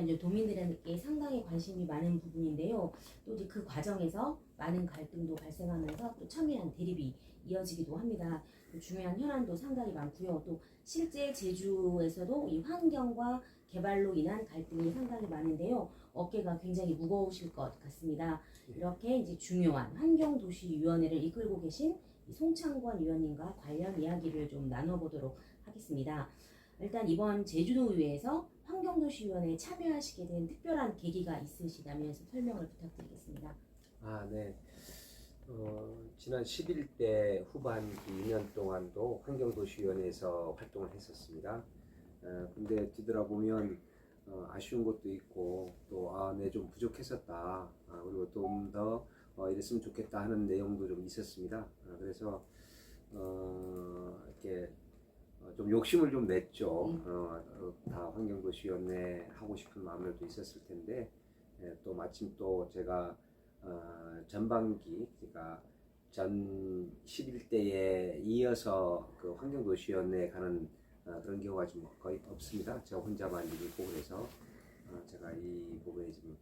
이제 도민들에게 상당히 관심이 많은 부분인데요. 또 이제 그 과정에서 많은 갈등도 발생하면서 또 첨예한 대립이 이어지기도 합니다. 또 중요한 현안도 상당히 많고요. 또 실제 제주에서도 이 환경과 개발로 인한 갈등이 상당히 많은데요. 어깨가 굉장히 무거우실 것 같습니다. 이렇게 이제 중요한 환경도시위원회를 이끌고 계신 송창권 위원님과 관련 이야기를 좀 나눠보도록 하겠습니다. 일단 이번 제주도의회에서 환경도시위원회에 참여하시게 된 특별한 계기가 있으시다면 설명을 부탁드리겠습니다. 네. 지난 11대 후반기 2년 동안도 환경도시위원회에서 활동을 했었습니다. 근데 뒤돌아보면 아쉬운 것도 있고 또 네, 좀 부족했었다. 그리고 좀 더 이랬으면 좋겠다 하는 내용도 좀 있었습니다. 그래서 이렇게 좀 욕심을 좀 냈죠. 다 환경도시위원회 하고 싶은 마음들도 있었을 텐데 또 마침 또 제가 전반기 그러니까 전 11대에 이어서 그 환경도시위원회에 가는 그런 경우가 좀 거의 없습니다. 제가 혼자만 일이고 그래서 제가 이 부분에 좀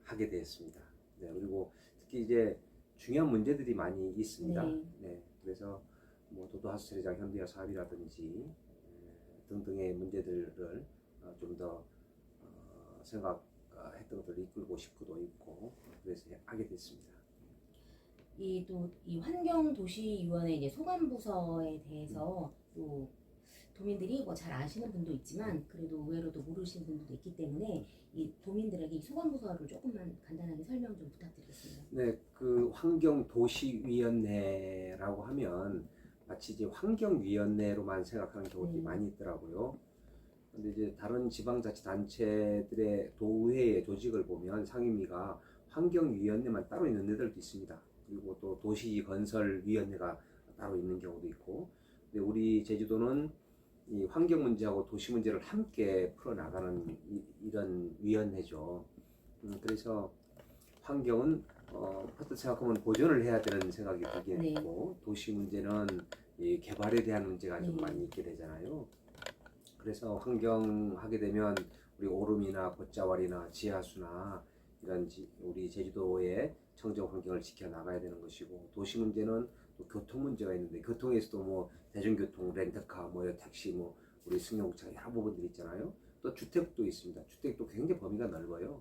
하게 되었습니다. 네, 그리고 특히 이제 중요한 문제들이 많이 있습니다. 네, 그래서 뭐 도도하수 처리장 현대화 사업이라든지 등등의 문제들을 좀 더 생각했던 것들을 이끌고 싶고도 있고 그래서 하게 됐습니다. 이 환경도시위원회 이제 소관부서에 대해서 또 도민들이 뭐 잘 아시는 분도 있지만 그래도 의외로도 모르시는 분들도 있기 때문에 이 도민들에게 이 소관부서를 조금만 간단하게 설명 좀 부탁드리겠습니다. 네, 그 환경도시위원회라고 하면 마치 이제 환경위원회로만 생각하는 경우들이 많이 있더라고요. 근데 이제 다른 지방자치단체들의 도의회 조직을 보면 상임위가 환경위원회만 따로 있는 데들도 있습니다. 그리고 또 도시건설위원회가 따로 있는 경우도 있고. 근데 우리 제주도는 이 환경 문제하고 도시 문제를 함께 풀어나가는 이런 위원회죠. 그래서 환경은 어떻게 생각하면 보존을 해야 되는 생각이 들긴 했고 도시 문제는 이 개발에 대한 문제가 좀 많이 있게 되잖아요. 그래서 환경 하게 되면 우리 오름이나 곶자왈이나 지하수나 이런 우리 제주도의 청정 환경을 지켜 나가야 되는 것이고 도시 문제는 또 교통 문제가 있는데 교통에서도 뭐 대중교통, 렌터카, 뭐 택시, 뭐 우리 승용차 여러 부분들이 있잖아요. 또 주택도 있습니다. 주택도 굉장히 범위가 넓어요.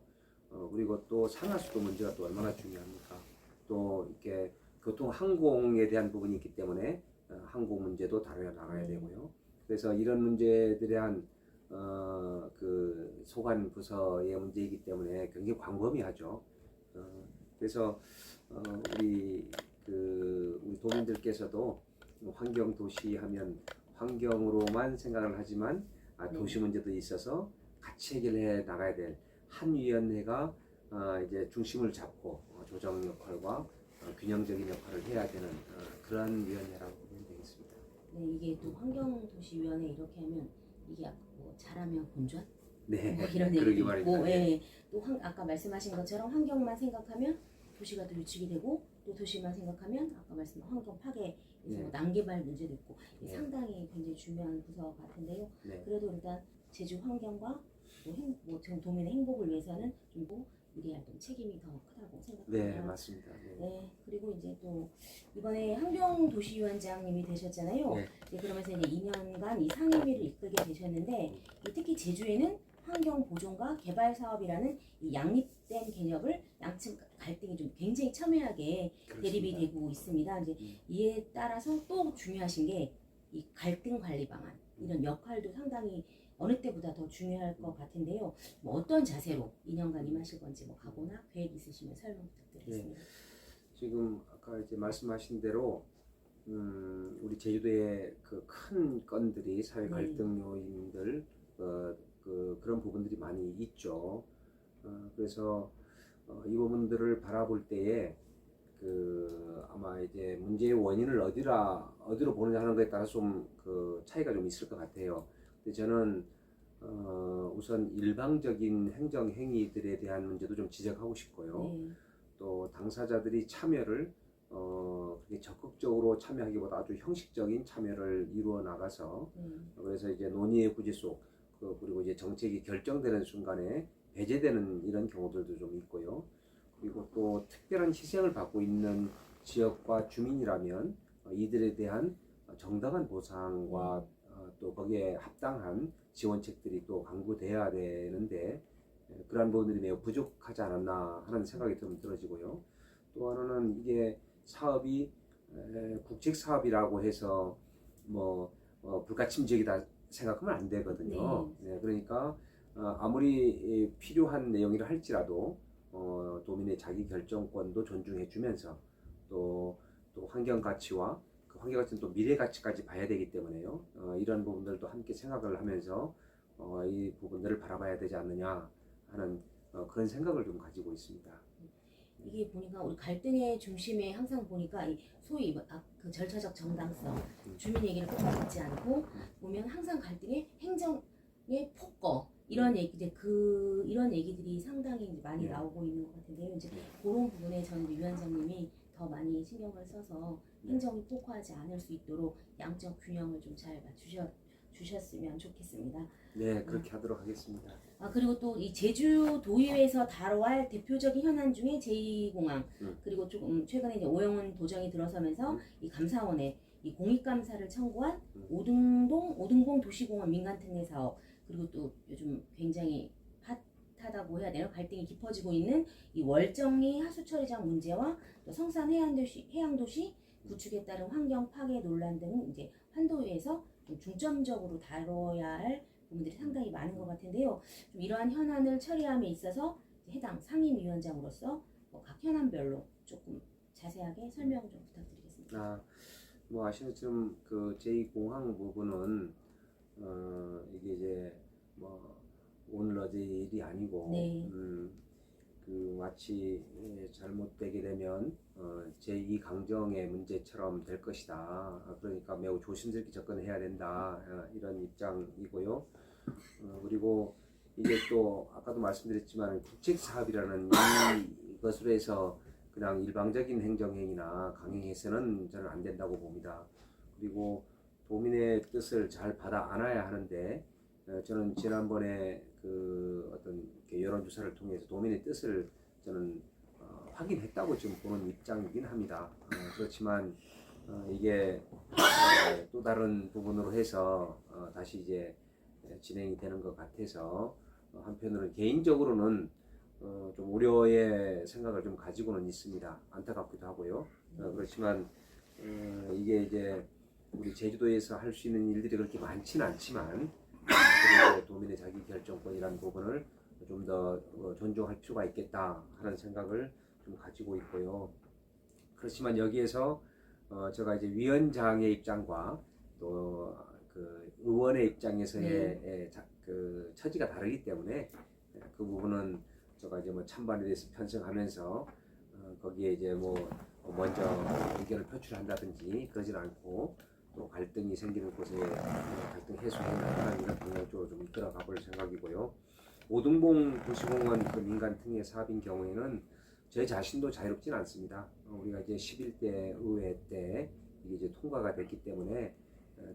그리고 또 상하수도 문제가 또 얼마나 중요합니까? 또 이렇게 교통 항공에 대한 부분이 있기 때문에 항공 문제도 다뤄 나가야 되고요. 그래서 이런 문제들에 대한 그 소관 부서의 문제이기 때문에 굉장히 광범위하죠. 그래서 우리 도민들께서도 환경 도시 하면 환경으로만 생각을 하지만 도시 문제도 있어서 같이 해결해 나가야 될 한 위원회가 이제 중심을 잡고 조정 역할과 균형적인 역할을 해야 되는 그런 위원회라고 보면 되겠습니다. 네, 이게 또 환경도시위원회 이렇게 하면 이게 뭐 잘하면 본전? 네, 뭐 이런 얘기도 있고, 또 아까 말씀하신 것처럼 환경만 생각하면 도시가 또 유축이 되고 또 도시만 생각하면 아까 말씀한 환경 파괴에서 뭐 난개발 문제도 있고 상당히 굉장히 중요한 부서 같은데요. 그래도 일단 제주 환경과 뭐 도민의 행복을 위해서는 좀 유리할 좀 책임이 더 크다고 생각합니다. 네, 맞습니다. 네, 그리고 이제 또 이번에 환경도시위원장님이 되셨잖아요. 그러면서 이제 2년간 이 상임위를 이끌게 되셨는데 특히 제주에는 환경 보존과 개발 사업이라는 이 양립된 개념을 양측 갈등이 좀 굉장히 첨예하게 대립이 되고 있습니다. 이제 이에 따라서 또 중요하신 게 이 갈등 관리 방안 이런 역할도 상당히 어느 때보다 더 중요할 것 같은데요. 뭐 어떤 자세로 2년간 임하실 건지 뭐 각오나 계획 있으시면 설명 부탁드리겠습니다. 지금 아까 이제 말씀하신 대로 우리 제주도의 그 큰 건들이 사회 갈등 요인들 그런 부분들이 많이 있죠. 그래서 이 부분들을 바라볼 때에 아마 이제 문제의 원인을 어디로 보느냐 하는 것에 따라 좀 차이가 좀 있을 것 같아요. 근데 저는 우선 일방적인 행정 행위들에 대한 문제도 좀 지적하고 싶고요. 또 당사자들이 참여를 그렇게 적극적으로 참여하기보다 아주 형식적인 참여를 이루어 나가서 그래서 이제 논의의 구제 속 그리고 이제 정책이 결정되는 순간에 배제되는 이런 경우들도 좀 있고요. 그리고 또 특별한 희생을 받고 있는 지역과 주민이라면 이들에 대한 정당한 보상과 또 거기에 합당한 지원책들이 또 강구돼야 되는데 그러한 부분들이 매우 부족하지 않았나 하는 생각이 좀 들어지고요. 또 하나는 이게 사업이 국책 사업이라고 해서 뭐 불가침 지역이다 생각하면 안 되거든요. 네, 그러니까 아무리 필요한 내용이라 할지라도 도민의 자기 결정권도 존중해주면서 또 환경 가치와 그 환경 가치는 또 미래 가치까지 봐야 되기 때문에요. 이런 부분들도 함께 생각을 하면서 이 부분들을 바라봐야 되지 않느냐 하는 그런 생각을 좀 가지고 있습니다. 이게 보니까 우리 갈등의 중심에 항상 보니까 이 소위 그 절차적 정당성, 주민 얘기를 꼭 듣지 않고 보면 항상 갈등의 행정의 폭거 이런 얘기 이런 얘기들이 상당히 이제 많이 나오고 있는 것 같은데요. 이제 그런 부분에 저는 이제 위원장님이 더 많이 신경을 써서 행정이 폭화하지 않을 수 있도록 양적 균형을 좀 잘 주셨으면 좋겠습니다. 네, 그렇게 하도록 하겠습니다. 그리고 또 이 제주도의회에서 다뤄야 할 대표적인 현안 중에 제2공항 그리고 조금 최근에 이제 오영훈 도정이 들어서면서 이 감사원에 이 공익감사를 청구한 오등봉 도시공원 민간특례 사업 그리고 또 요즘 굉장히 핫하다고 해야 되나 갈등이 깊어지고 있는 이 월정리 하수처리장 문제와 또 성산 해양도시 구축에 따른 환경 파괴 논란 등 이제 환도위에서 좀 중점적으로 다뤄야 할 부분들이 상당히 많은 것 같은데요. 좀 이러한 현안을 처리함에 있어서 해당 상임위원장으로서 각 현안별로 조금 자세하게 설명 좀 부탁드리겠습니다. 뭐 아시는 것처럼 그 제2공항 부분은 이게 이제 뭐 오늘 어제 일이 아니고 그 마치 잘못되게 되면 제2강정의 문제처럼 될 것이다. 그러니까 매우 조심스럽게 접근해야 된다. 이런 입장이고요. 그리고 이게 또 아까도 말씀드렸지만 국책 사업이라는 이것으로 해서 그냥 일방적인 행정행위나 강행해서는 저는 안 된다고 봅니다. 그리고 도민의 뜻을 잘 받아 안아야 하는데 저는 지난번에 그 어떤 여론조사를 통해서 도민의 뜻을 저는 확인했다고 지금 보는 입장이긴 합니다. 그렇지만 이게 또 다른 부분으로 해서 다시 이제 진행이 되는 것 같아서 한편으로는 개인적으로는 좀 우려의 생각을 좀 가지고는 있습니다. 안타깝기도 하고요. 그렇지만 이게 이제 우리 제주도에서 할 수 있는 일들이 그렇게 많지는 않지만 그리고 도민의 자기 결정권이라는 부분을 좀 더 존중할 필요가 있겠다 하는 생각을 좀 가지고 있고요. 그렇지만 여기에서 제가 이제 위원장의 입장과 또 그 의원의 입장에서의 그 처지가 다르기 때문에 그 부분은 제가 이제 뭐 찬반에 대해서 편성하면서 거기에 이제 뭐 먼저 의견을 표출한다든지 그러진 않고 또 갈등이 생기는 곳에 갈등 해소해 나가는 이런 방향 쪽으로 좀 이끌어 가볼 생각이고요. 오등봉 도시공원 그 민간 특례 사업인 경우에는 제 자신도 자유롭지는 않습니다. 우리가 이제 11대 의회 때 이게 이제 통과가 됐기 때문에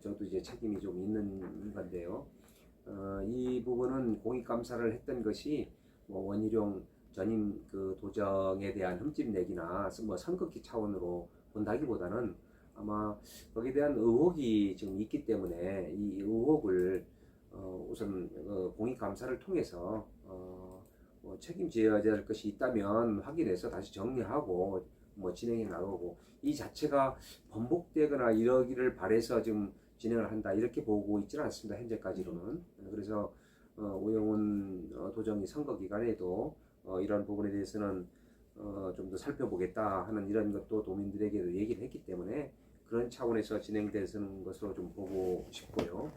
저도 이제 책임이 좀 있는 건데요. 이 부분은 공익감사를 했던 것이 뭐 원희룡 전임 그 도정에 대한 흠집 내기나 뭐 선긋기 차원으로 본다기보다는 아마 거기에 대한 의혹이 지금 있기 때문에 이 의혹을 우선 공익감사를 통해서 뭐 책임져야 될 것이 있다면 확인해서 다시 정리하고 뭐 진행해 나가고 이 자체가 번복되거나 이러기를 바래서 지금 진행을 한다 이렇게 보고 있지는 않습니다. 현재까지로는. 그래서 오영훈 도정이 선거 기간에도 이런 부분에 대해서는 좀 더 살펴보겠다 하는 이런 것도 도민들에게도 얘기를 했기 때문에 그런 차원에서 진행되는 것으로 좀 보고 싶고요.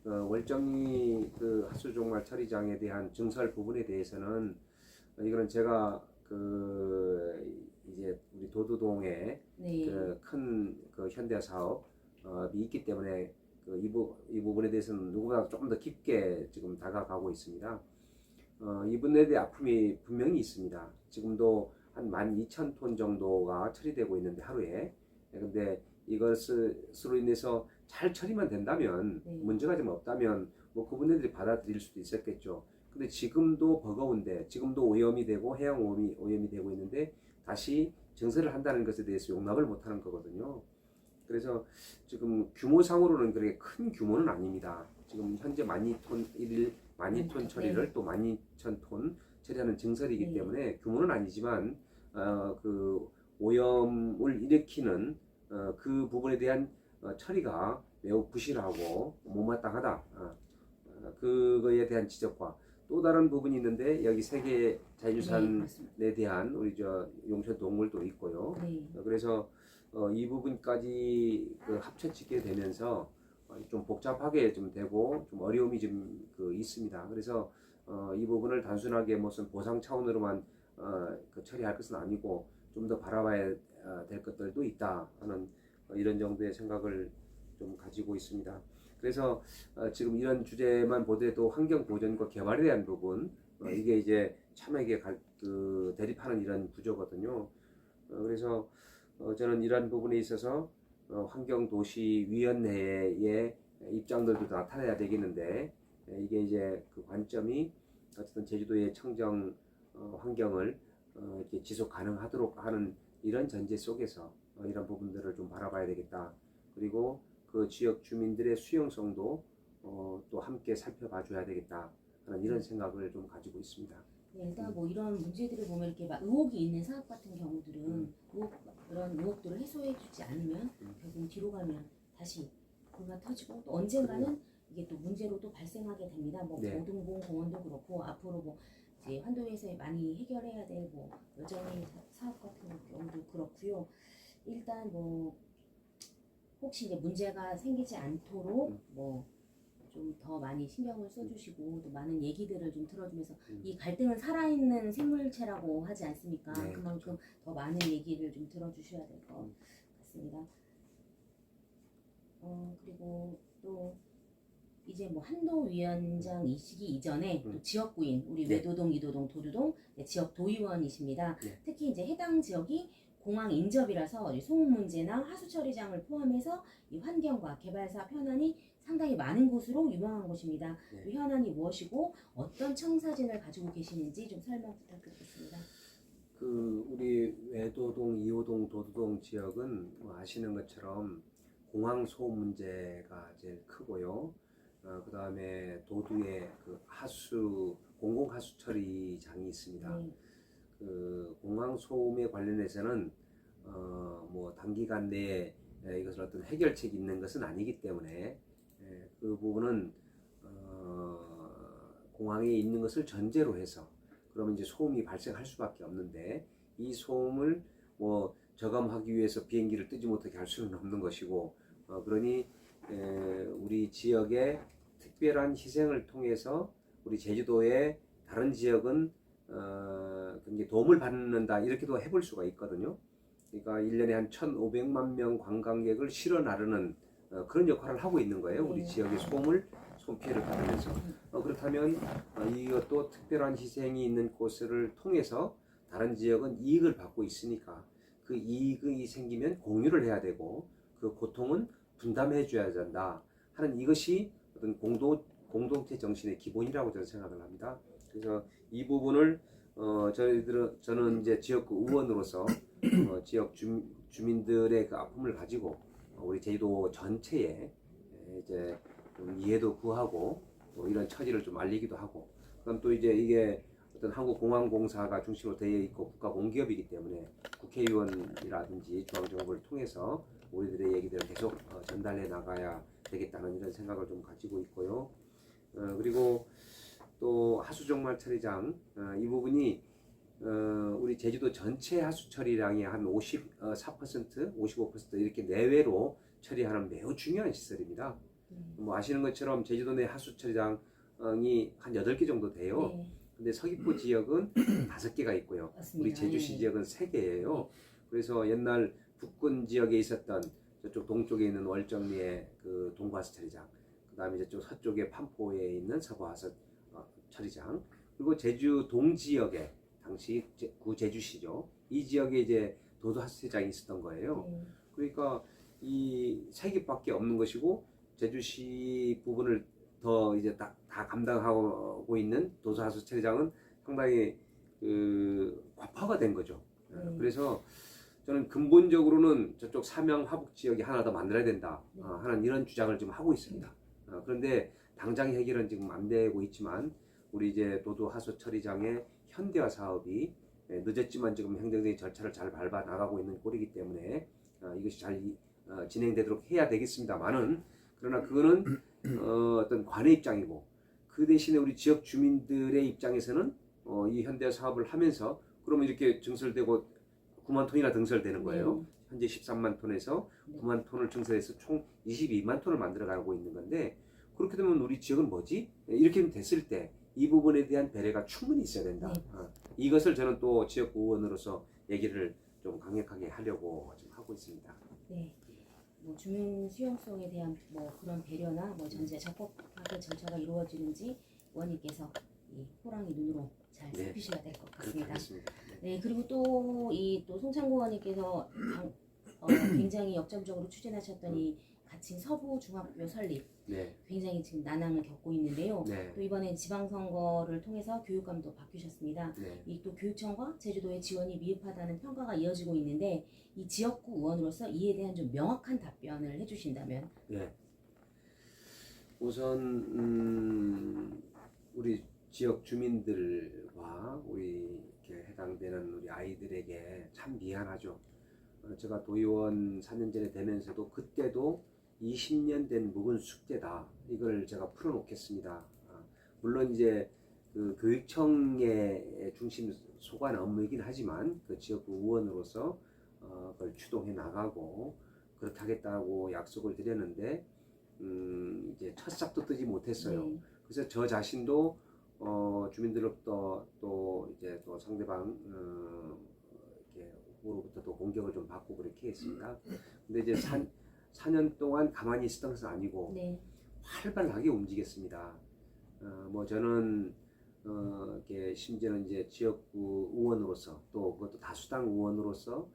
월정리 그 하수종말 처리장에 대한 증설 부분에 대해서는 이거는 제가 그 이제 우리 도두동에 그 큰 그 현대 사업이 있기 때문에 그 이 부분에 대해서는 누구보다 조금 더 깊게 지금 다가가고 있습니다. 이분에 대한 아픔이 분명히 있습니다. 지금도 한 12,000톤 정도가 처리되고 있는데 하루에. 근데 이것으로 인해서 잘 처리만 된다면 네. 문제가 좀 없다면 뭐 그분들이 받아들일 수도 있었겠죠. 근데 지금도 버거운데 지금도 오염이 되고 해양 오염이 되고 있는데 다시 증설을 한다는 것에 대해서 용납을 못하는 거거든요. 그래서 지금 규모상으로는 그렇게 큰 규모는 아닙니다. 지금 현재 12,000톤 일일 12,000톤 처리를 또 12,000톤 처리하는 증설이기 네. 때문에 규모는 아니지만 그 오염을 일으키는 그 부분에 대한 처리가 매우 부실하고 못마땅하다. 그거에 대한 지적과 또 다른 부분이 있는데 여기 세계 네, 자연유산에 맞습니다. 대한 우리 저 용천 동물도 있고요. 네. 그래서 이 부분까지 그 합쳐지게 되면서 좀 복잡하게 좀 되고 좀 어려움이 좀 그 있습니다. 그래서 이 부분을 단순하게 무슨 보상 차원으로만 그 처리할 것은 아니고 좀 더 바라봐야 될 것들도 있다 하는 이런 정도의 생각을 좀 가지고 있습니다. 그래서 지금 이런 주제만 보더라도 환경 보전과 개발에 대한 부분 이게 이제 참에게 그 대립하는 이런 구조거든요. 그래서 저는 이러한 부분에 있어서 환경도시위원회의 입장들도 나타나야 되겠는데 이게 이제 그 관점이 어쨌든 제주도의 청정 환경을 이렇게 지속 가능하도록 하는 이런 전제 속에서 이런 부분들을 좀 바라봐야 되겠다. 그리고 그 지역 주민들의 수용성도 또 함께 살펴봐 줘야 되겠다 하는 이런 생각을 좀 가지고 있습니다. 네, 일단 뭐 이런 문제들을 보면 이렇게 막 의혹이 있는 사업 같은 경우들은 그런 의혹들을 해소해 주지 않으면 결국 뒤로 가면 다시 불만 터지고 또 언젠가는 이게 또 문제로 또 발생하게 됩니다. 뭐 네. 오동공 공원도 그렇고 앞으로 뭐 이제 환도에서 많이 해결해야 될 뭐 여전히 사업 같은 경우도 그렇고요. 일단 뭐 혹시 이제 문제가 생기지 않도록 뭐 좀 더 많이 신경을 써주시고 또 많은 얘기들을 좀 들어주면서 이 갈등은 살아있는 생물체라고 하지 않습니까? 네, 그만큼 더 많은 얘기를 좀 들어주셔야 될 것 같습니다. 그리고 또 이제 뭐 한도위원장이시기 이전에 또 지역구인 우리 네. 외도동, 이도동, 도두동 지역 도의원이십니다. 네. 특히 이제 해당 지역이 공항 인접이라서 소음 문제나 하수 처리장을 포함해서 이 환경과 개발 사업 현안이 상당히 많은 곳으로 유명한 곳입니다. 네. 또 현안이 무엇이고 어떤 청사진을 가지고 계시는지 좀 설명 부탁드리겠습니다. 그 우리 외도동, 이호동, 도두동 지역은 뭐 아시는 것처럼 공항 소음 문제가 제일 크고요. 그 다음에 도두에 그 공공 하수 처리장이 있습니다. 네. 그 공항 소음에 관련해서는 뭐 단기간 내에 이것을 어떤 해결책이 있는 것은 아니기 때문에 그 부분은 공항에 있는 것을 전제로 해서 그러면 이제 소음이 발생할 수밖에 없는데 이 소음을 뭐 저감하기 위해서 비행기를 뜨지 못하게 할 수는 없는 것이고 그러니 우리 지역의 특별한 희생을 통해서 우리 제주도의 다른 지역은 굉장히 도움을 받는다 이렇게도 해볼 수가 있거든요. 그러니까 1년에 한 1,500만 명 관광객을 실어 나르는 그런 역할을 하고 있는 거예요. 우리 지역의 소음 피해를 받으면서 그렇다면 이것도 특별한 희생이 있는 곳을 통해서 다른 지역은 이익을 받고 있으니까 그 이익이 생기면 공유를 해야 되고 그 고통은 분담해 줘야 된다 하는 이것이 어떤 공동체 정신의 기본이라고 저는 생각을 합니다. 그래서 이 부분을 저는 이제 지역구 의원으로서 지역 주민들의 그 아픔을 가지고 우리 제주도 전체에 이제 좀 이해도 구하고 또 이런 처지를 좀 알리기도 하고 그럼 또 이제 이게 어떤 한국공항공사가 중심으로 되어 있고 국가공기업이기 때문에 국회의원이라든지 중앙정부를 통해서 우리들의 얘기들을 계속 전달해 나가야 되겠다는 이런 생각을 좀 가지고 있고요. 그리고 또 하수종말 처리장 이 부분이 우리 제주도 전체 하수 처리량의 한 54%, 55% 이렇게 내외로 처리하는 매우 중요한 시설입니다. 뭐 아시는 것처럼 제주도 내 하수 처리장이 한 8개 정도 돼요. 네. 근데 서귀포 지역은 5개가 있고요. 맞습니다. 우리 제주시 네. 지역은 3개예요. 그래서 옛날 북군 지역에 있었던 저쪽 동쪽에 있는 월정리의 그 동구하수 처리장, 그 다음에 저쪽 서쪽에 판포에 있는 서구하수 처리장, 그리고 제주 동지역에 당시 구 제주시죠. 이 지역에 이제 도도하수 처리장이 있었던 거예요. 그러니까 이 세 개밖에 없는 것이고 제주시 부분을 더 이제 다 감당하고 있는 도서하수처리장은 상당히 과파가 된 거죠. 그래서 저는 근본적으로는 저쪽 삼양 화북 지역에 하나 더 만들어야 된다 하는 이런 주장을 지금 하고 있습니다. 그런데 당장 해결은 지금 안 되고 있지만 우리 이제 도도하수처리장의 현대화 사업이 늦었지만 지금 행정적인 절차를 잘 밟아 나가고 있는 꼴이기 때문에 이것이 잘 진행되도록 해야 되겠습니다만은 그러나 그거는 어떤 관의 입장이고 그 대신에 우리 지역 주민들의 입장에서는 이 현대화 사업을 하면서 그러면 이렇게 증설되고 9만 톤이나 증설되는 거예요. 현재 13만 톤에서 9만 톤을 증설해서 총 22만 톤을 만들어가고 있는 건데 그렇게 되면 우리 지역은 뭐지? 이렇게 됐을 때 이 부분에 대한 배려가 충분히 있어야 된다. 이것을 저는 또 지역구 의원으로서 얘기를 좀 강력하게 하려고 지금 하고 있습니다. 네. 뭐 주민 수용성에 대한 뭐 그런 배려나 뭐 전제 적법하게 절차가 이루어지는지 의원님께서 이 호랑이 눈으로 잘 살피셔야 될 것 같습니다. 네, 그리고 또 이 또 송창구 의원님께서 굉장히 역점적으로 추진하셨던 이 가칭 서부 중학교 설립 굉장히 지금 난항을 겪고 있는데요. 또 이번에 지방선거를 통해서 교육감도 바뀌셨습니다. 이 또 교육청과 제주도의 지원이 미흡하다는 평가가 이어지고 있는데 이 지역구 의원으로서 이에 대한 좀 명확한 답변을 해주신다면. 우선 우리 지역 주민들과 우리 이렇게 해당되는 우리 아이들에게 참 미안하죠. 제가 도의원 4년 전에 되면서도 그때도 20년 된 묵은 숙제다. 이걸 제가 풀어놓겠습니다. 물론 이제 그 교육청의 중심 소관 업무이긴 하지만 그 지역구 의원으로서 그걸 추동해 나가고 그렇게 하겠다고 약속을 드렸는데 이제 첫 싹도 뜨지 못했어요. 그래서 저 자신도 주민들로부터 또 이제 또 상대방 이렇게 후보로부터 또 공격을 좀 받고 그렇게 했습니다. 근데 이제 4년 동안 가만히 있었던 것은 아니고 활발하게 움직였습니다. 뭐 저는 이렇게 심지어는 이제 지역구 의원으로서 또 그것도 다수당 의원으로서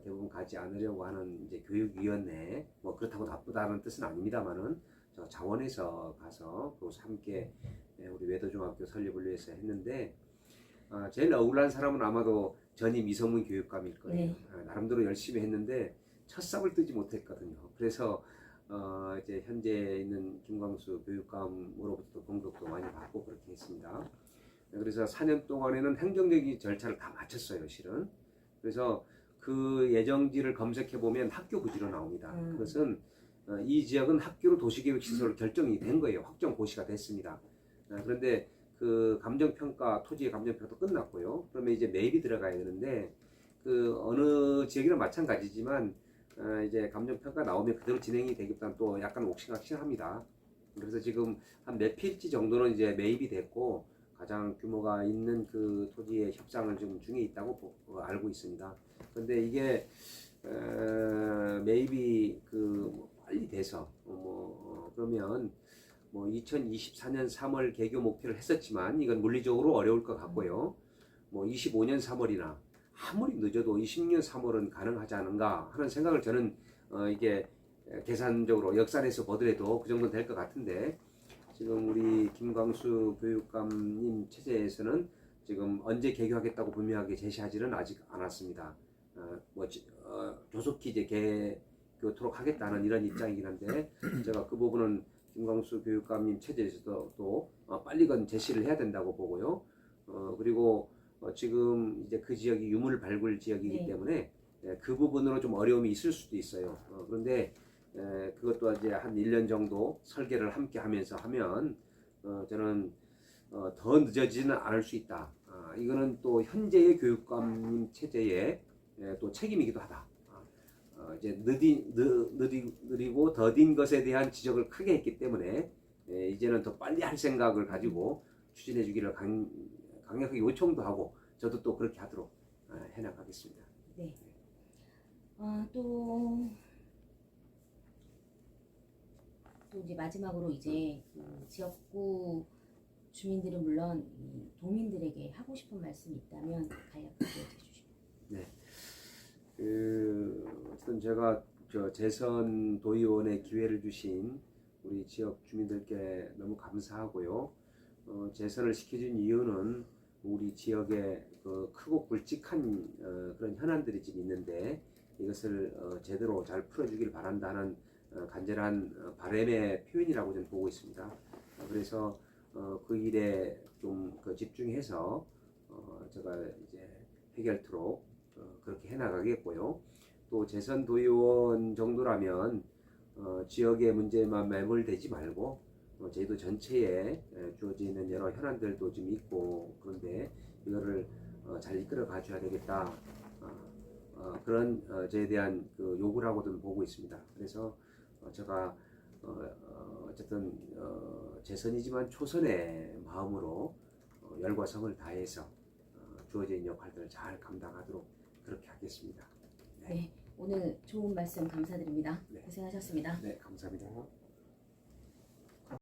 대부분 가지 않으려고 하는 이제 교육위원회 뭐 그렇다고 나쁘다는 뜻은 아닙니다만은 저 자원에서 가서 또 함께 우리 외도중학교 설립을 위해서 했는데 제일 억울한 사람은 아마도 전임 이성문 교육감일 거예요. 나름대로 열심히 했는데 첫 삽을 뜨지 못했거든요. 그래서 이제 현재 있는 김광수 교육감으로부터 공격도 많이 받고 그렇게 했습니다. 그래서 4년 동안에는 행정적인 절차를 다 마쳤어요, 실은. 그래서 그 예정지를 검색해 보면 학교 부지로 나옵니다. 그것은 이 지역은 학교로 도시계획 시설로 결정이 된 거예요. 확정 고시가 됐습니다. 그런데 그 감정평가, 토지의 감정평가도 끝났고요. 그러면 이제 매입이 들어가야 되는데 그 어느 지역이나 마찬가지지만 이제 감정평가 나오면 그대로 진행이 되기보다는 또 약간 옥신각신합니다. 그래서 지금 한 몇 필지 정도는 이제 매입이 됐고 가장 규모가 있는 그 토지의 협상을 지금 중에 있다고 알고 있습니다. 그런데 이게 매입이 빨리 돼서 그러면 뭐 2024년 3월 개교 목표를 했었지만 이건 물리적으로 어려울 것 같고요. 뭐 25년 3월이나 아무리 늦어도 20년 3월은 가능하지 않은가 하는 생각을 저는 이게 계산적으로 역산해서 보더라도 그 정도는 될 것 같은데 지금 우리 김광수 교육감님 체제에서는 지금 언제 개교하겠다고 분명하게 제시하지는 아직 않았습니다. 조속히 이제 개교토록 하겠다는 이런 입장이긴 한데 제가 그 부분은 김광수 교육감님 체제에서도 또 빨리 건 제시를 해야 된다고 보고요. 그리고 지금 이제 그 지역이 유물 발굴 지역이기 때문에 그 부분으로 좀 어려움이 있을 수도 있어요. 그런데 그것도 이제 한 1년 정도 설계를 함께 하면서 하면 저는 더 늦어지지는 않을 수 있다. 이거는 또 현재의 교육감 체제의 또 책임이기도 하다. 이제 느리고 더딘 것에 대한 지적을 크게 했기 때문에 이제는 더 빨리 할 생각을 가지고 추진해 주기를 강력하게 요청도 하고 저도 또 그렇게 하도록 해나가겠습니다. 네. 또 이제 마지막으로 이제 그 지역구 주민들은 물론 이 도민들에게 하고 싶은 말씀이 있다면 간략하게 해주시면. 어쨌든 제가 저 재선 도의원의 기회를 주신 우리 지역 주민들께 너무 감사하고요. 재선을 시켜준 이유는 우리 지역에 그 크고 굵직한 그런 현안들이 지금 있는데 이것을 제대로 잘 풀어주길 바란다는 간절한 바람의 표현이라고 저는 보고 있습니다. 그래서 그 일에 좀 그 집중해서 제가 이제 해결토록 그렇게 해나가겠고요. 또 재선 도의원 정도라면 지역의 문제만 매몰되지 말고 제도 전체에 주어지는 여러 현안들도 좀 있고 그런데 이거를 잘 이끌어 가줘야 되겠다. 그런 저에 대한 그 요구라고도 보고 있습니다. 그래서 제가 어쨌든 재선이지만 초선의 마음으로 열과 성을 다해서 주어진 역할들을 잘 감당하도록 그렇게 하겠습니다. 네, 오늘 좋은 말씀 감사드립니다. 네. 고생하셨습니다. 네, 감사합니다.